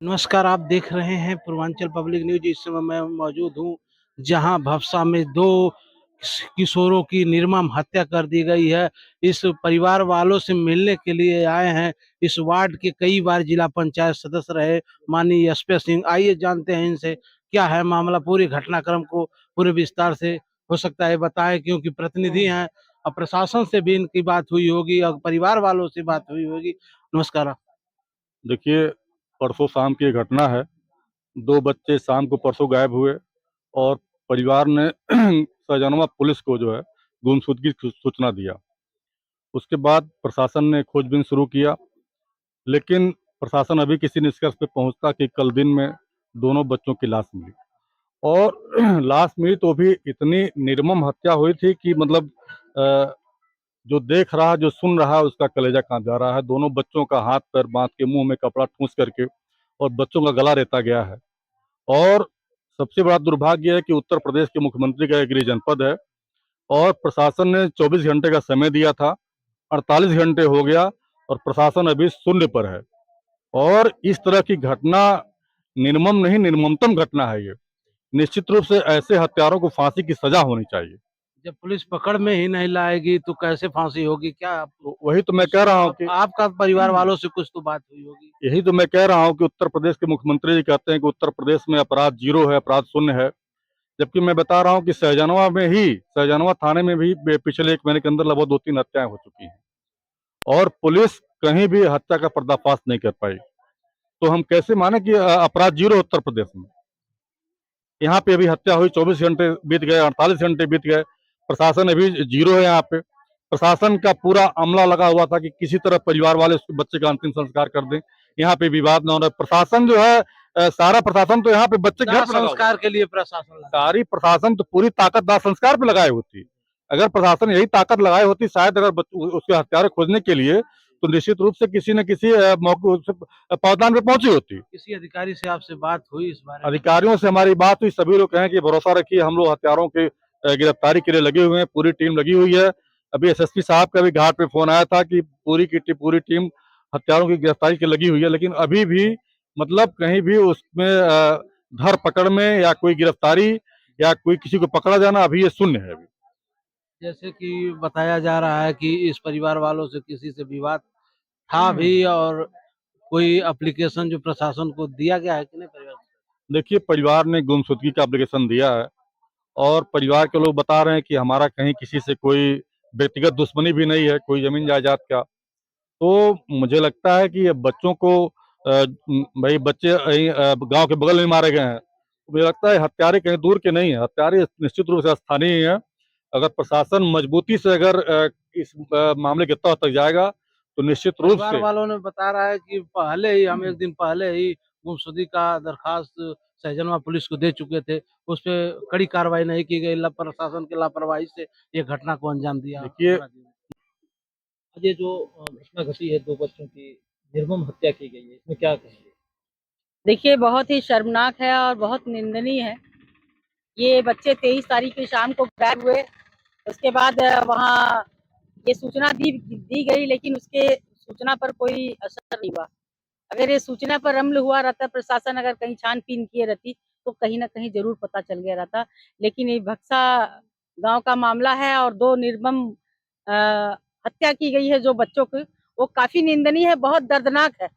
नमस्कार, आप देख रहे हैं पूर्वांचल पब्लिक न्यूज। इस समय मैं मौजूद हूँ जहां भपसा में दो किशोरों की निर्मम हत्या कर दी गई है। इस परिवार वालों से मिलने के लिए आए हैं इस वार्ड के कई बार जिला पंचायत सदस्य रहे माननीय एसपी सिंह। आइए जानते हैं इनसे क्या है मामला, पूरी घटनाक्रम को पूरे विस्तार से हो सकता है बताएं, क्योंकि प्रतिनिधि हैं और प्रशासन से भी इनकी बात हुई होगी और परिवार वालों से बात हुई होगी। नमस्कार। देखिए, परसों शाम की ये घटना है। 2 बच्चे शाम को परसों गायब हुए और परिवार ने सजनवा पुलिस को जो है गुमशुदगी की सूचना दिया। उसके बाद प्रशासन ने खोजबीन शुरू किया, लेकिन प्रशासन अभी किसी निष्कर्ष पे पहुंचता कि कल दिन में दोनों बच्चों की लाश मिली। और लाश मिली तो भी इतनी निर्मम हत्या हुई थी कि मतलब अ, जो देख रहा है, जो सुन रहा है, उसका कलेजा काँप जा रहा है। दोनों बच्चों का हाथ पैर बाँध के, मुँह में कपड़ा ठूँस करके और बच्चों का गला रेता गया है। और सबसे बड़ा दुर्भाग्य है कि उत्तर प्रदेश के मुख्यमंत्री का ये गृह जनपद है और प्रशासन ने 24 घंटे का समय दिया था, 48 घंटे हो गया और प्रशासन अभी शून्य पर है। और इस तरह की घटना निर्मम नहीं, निर्ममतम घटना है ये। निश्चित रूप से ऐसे हत्यारों को फांसी की सजा होनी चाहिए। जब पुलिस पकड़ में ही नहीं लाएगी तो कैसे फांसी होगी? क्या आप तो वही तो मैं कुछ कह रहा हूँ कि आपका परिवार वालों से कुछ तो बात हुई होगी। यही तो मैं कह रहा हूँ कि उत्तर प्रदेश के मुख्यमंत्री जी कहते हैं कि उत्तर प्रदेश में अपराध जीरो है, अपराध शून्य है। जबकि मैं बता रहा हूँ कि सहजनवा थाने में भी पिछले 1 महीने के अंदर लगभग 2-3 हत्याएं हो चुकी हैं और पुलिस कहीं भी हत्या का पर्दाफाश नहीं कर पाई। तो हम कैसे माने कि अपराध जीरो है उत्तर प्रदेश में? यहाँ पे अभी हत्या हुई, 24 घंटे बीत गए, 48 घंटे बीत गए, प्रशासन अभी जीरो है यहाँ पे। प्रशासन का पूरा अमला लगा हुआ था कि किसी तरह परिवार वाले उसके बच्चे का अंतिम संस्कार कर दें, यहाँ पे विवाद न होना। प्रशासन जो है सारा प्रशासन तो यहाँ पे बच्चे के घर दाह पे लगा हुआ है। संस्कार के लिए प्रशासन लगा है। सारी प्रशासन तो पूरी ताकत दाह संस्कार पे लगाई होती। अगर प्रशासन यही ताकत लगाई होती, शायद अगर उसके हत्यारे खोजने के लिए, तो निश्चित रूप से किसी न किसी मौके से पावदान पे पहुंची होती। किसी अधिकारी से आपसे बात हुई इस बारे में? अधिकारियों से हमारी बात हुई, सभी लोग कहें कि भरोसा रखिए, हम लोग हत्यारों के गिरफ्तारी के लिए लगे हुए हैं, पूरी टीम लगी हुई है। अभी एसएसपी साहब का भी घाट पे फोन आया था कि पूरी टीम हत्यारों की गिरफ्तारी के लगी हुई है, लेकिन अभी भी मतलब कहीं भी उसमें धर पकड़ में या कोई गिरफ्तारी या कोई किसी को पकड़ा जाना, अभी ये शून्य है अभी। जैसे कि बताया जा रहा है कि इस परिवार वालों से किसी से विवाद था भी, और कोई एप्लीकेशन जो प्रशासन को दिया गया है कि नहीं परिवार को? देखिए, परिवार ने गुमशुदगी का एप्लीकेशन दिया है और परिवार के लोग बता रहे हैं कि हमारा कहीं किसी से कोई व्यक्तिगत दुश्मनी भी नहीं है, कोई जमीन जायदाद का। तो मुझे लगता है कि ये बच्चों को भाई बच्चे गांव के बगल में मारे गए हैं। तो मुझे लगता है हत्यारे कहीं दूर के नहीं है, हत्यारे निश्चित रूप से स्थानीय ही है। अगर प्रशासन मजबूती से अगर इस मामले के तह तक जाएगा तो निश्चित रूप परिवार से। वालों ने बता रहा है कि पहले ही हम 1 दिन पहले ही गुमशुदगी का दरखास्त सहजनवा पुलिस को दे चुके थे। उस पे कड़ी कार्रवाई नहीं की गई। प्रशासन की लापरवाही से ये घटना को अंजाम दिया देखिए, अपराधियों ने। आज ये जो घटना घटी है 2 बच्चों की निर्मम हत्या की गई है, इसमें क्या कहेंगे? देखिए, बहुत ही शर्मनाक है और बहुत निंदनीय है। ये बच्चे 23 तारीख की शाम को गायब हुए। उसके बाद वहाँ ये सूचना दी गई, लेकिन उसके सूचना पर कोई असर नहीं हुआ। अगर ये सूचना पर अमल हुआ रहता, प्रशासन अगर कहीं छान-बीन किए रहती, तो कहीं न कहीं ज़रूर पता चल गया रहता। लेकिन ये भक्सा गाँव का मामला है और 2 निर्मम अ, हत्या की गई है जो बच्चों की, वो काफ़ी निंदनीय है, बहुत दर्दनाक है।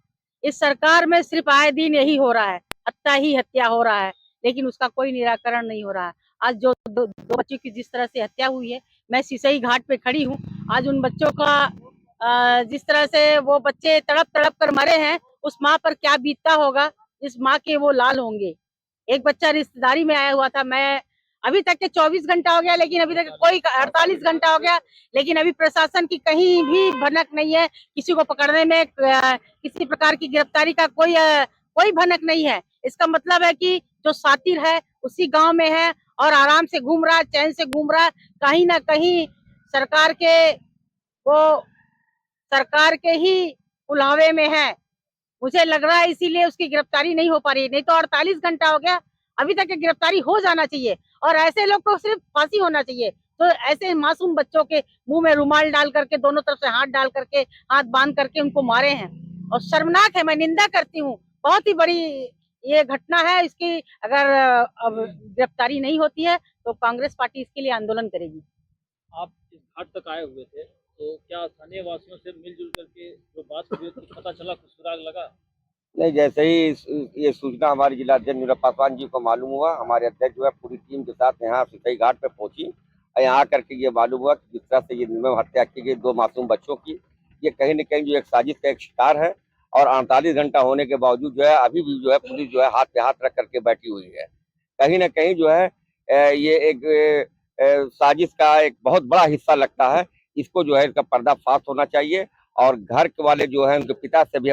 इस सरकार में सिर्फ आए दिन यही हो रहा है, हत्या ही हत्या हो रहा है, लेकिन उसका कोई निराकरण नहीं हो रहा है। आज जो 2 बच्चों की जिस तरह से हत्या हुई है, मैं सिसई घाट पे खड़ी हूँ। आज उन बच्चों का जिस तरह से वो बच्चे तड़प-तड़प कर मरे हैं, उस माँ पर क्या बीतता होगा, जिस माँ के वो लाल होंगे। एक बच्चा रिश्तेदारी में आया हुआ था, मैं अभी तक के 24 घंटा हो गया, लेकिन अभी तक कोई 48 घंटा हो गया, लेकिन अभी प्रशासन की कहीं भी भनक नहीं है। किसी को पकड़ने में किसी प्रकार की गिरफ्तारी का कोई भनक नहीं है। इसका मतलब है कि जो शातिर है उसी गांव में है और आराम से घूम रहा है, चैन से घूम रहा है। कहीं ना कहीं सरकार के वो सरकार के ही बुलावे में है, मुझे लग रहा है, इसीलिए उसकी गिरफ्तारी नहीं हो पा रही। नहीं तो 48 घंटा हो गया, अभी तक गिरफ्तारी हो जाना चाहिए और ऐसे लोग को सिर्फ फांसी होना चाहिए। तो ऐसे मासूम बच्चों के मुंह में रुमाल डाल करके, दोनों तरफ से हाथ डाल करके, हाथ बांध करके उनको मारे हैं और शर्मनाक है। मैं निंदा करती हूँ बहुत ही बड़ी ये घटना है। इसकी अगर अब गिरफ्तारी नहीं होती है तो कांग्रेस पार्टी इसके लिए आंदोलन करेगी। आप इस घाट तक आए हुए थे, तो क्या स्थानीय वासियों से मिलजुल करके जो बात हुई कुछ पता चला, कुछ सुराग लगा? नहीं, जैसे ही ये सूचना हमारे जिला अध्यक्ष नीरज पासवान जी को मालूम हुआ, हमारे अध्यक्ष जो है पूरी टीम के साथ यहाँ सिसई घाट पे पहुंची और यहाँ करके ये मालूम हुआ कि जिस तरह से ये निर्मम हत्या की गई 2 मासूम बच्चों की, ये कहीं न कहीं जो एक साजिश का एक शिकार है। और 48 घंटा होने के बावजूद जो है अभी भी जो है पुलिस जो है हाथ पे हाथ रख करके बैठी हुई है। कहीं न कहीं जो है ये एक साजिश का एक बहुत बड़ा हिस्सा लगता है। इसको जो है इसका पर्दाफाश होना चाहिए और घर के वाले जो है उनके पिता से भी